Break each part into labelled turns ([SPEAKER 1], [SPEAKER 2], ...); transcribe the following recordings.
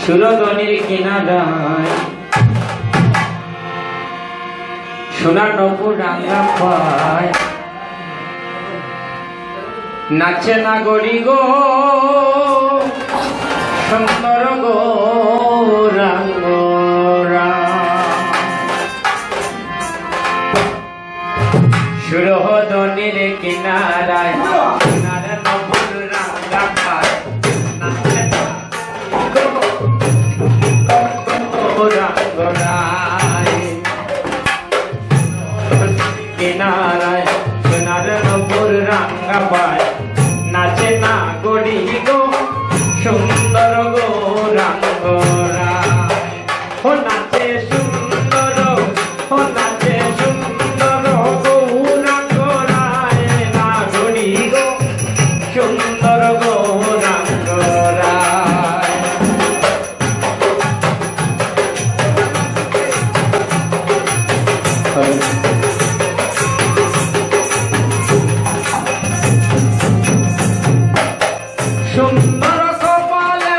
[SPEAKER 1] সুরধনির কিনারায় সোনার নপুর রাঙ্গা পায় নাচে না গড়ি গো সুন্দর গো রাঙ্গরা সুরধনির কিনারায় সোনার নপুর রাঙ্গা পায় নাচে না রাঙ্গরায় কিনারায় সোনার নপুর রাঙ্গা পায় নাচে না গড়ি গো সুন্দর গো রাঙ্গরায় ও নাচে সুন্দর ও নাচে সুন্দর গো রাঙ্গরায় না গড়ি গো সুন্দর গো রাঙ্গরায় সুন্দর কপালে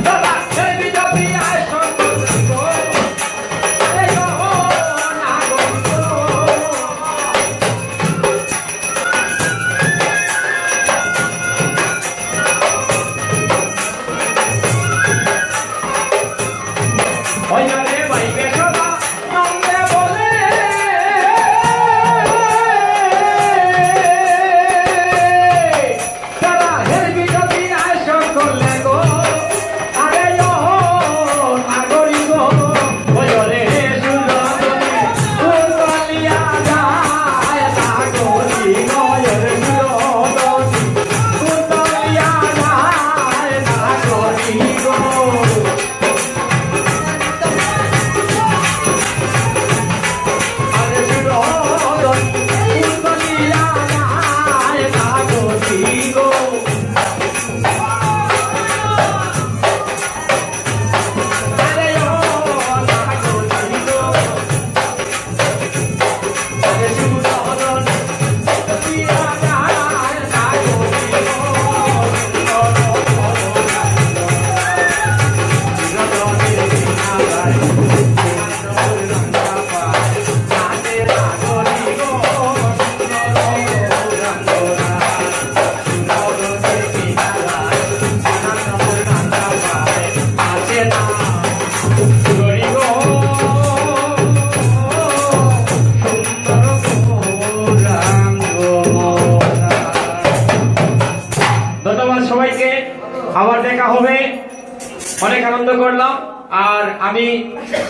[SPEAKER 1] দাদা হেবি যাবি আয় সকল গো আরে গো না গো ওই রে বাইকে সদা নন্দে বলে দাদা হেবি যাবি আয় সকল গো আরে ও নাগরি গো ওই রে সুরদনে উতলিয়া যায় নাগরি গো রে সুরদনে উতলিয়া যায় নাগরি গো আরে সুরদন উতলিয়া যায় নাগরি গো আরে ও নাগরি গো আরে সুরদন উতলিয়া যায় নাগরি গো ধন্যবাদ সবাইকে। আবার দেখা হবে। অনেক আনন্দ করলাম। আর আমি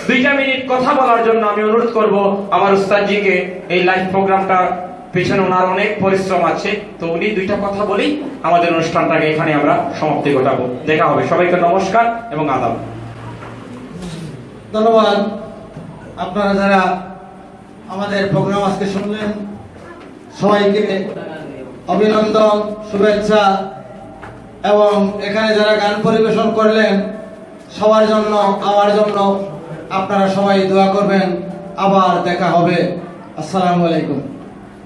[SPEAKER 1] 2টা মিনিট কথা বলার জন্য আমি অনুরোধ করব আমার উস্তাদজিকে। এই লাইভ প্রোগ্রামটা পেছনে ওনার অনেক পরিশ্রম আছে, তো উনি 2টা কথা বলেই আমাদের অনুষ্ঠানটাকে এখানে আমরা সমাপ্তি ঘটাবো। দেখা হবে। সবাইকে নমস্কার এবং আদাব।
[SPEAKER 2] ধন্যবাদ। আপনারা যারা আমাদের প্রোগ্রাম আজকে শুনলেন সবাইকে অভিনন্দন, শুভেচ্ছা এবং এখানে যারা গান পরিবেশন করলেন সবার জন্য, আমার জন্য আপনারা সবাই দোয়া করবেন। আবার দেখা হবে। আসসালামু আলাইকুম।